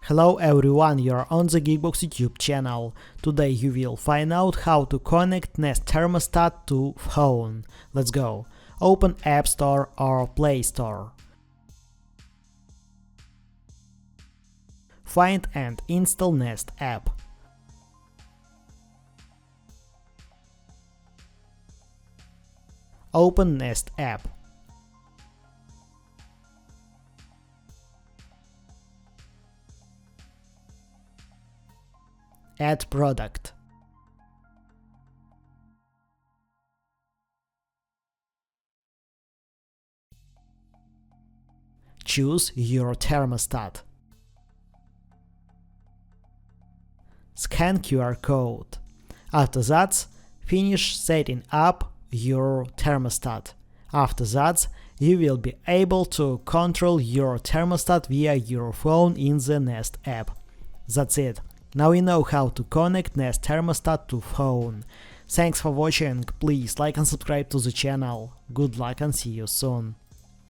Hello everyone, you're on the GeekBox YouTube channel. Today you will find out how to connect Nest Thermostat to phone. Let's go. Open App Store or Play Store. Find and install Nest app. Open Nest app. Add product. Choose your thermostat. Scan QR code. After that, finish setting up your thermostat. After that, you will be able to control your thermostat via your phone in the Nest app. That's it. Now you know how to connect Nest Thermostat to phone. Thanks for watching, please like and subscribe to the channel. Good luck and see you soon.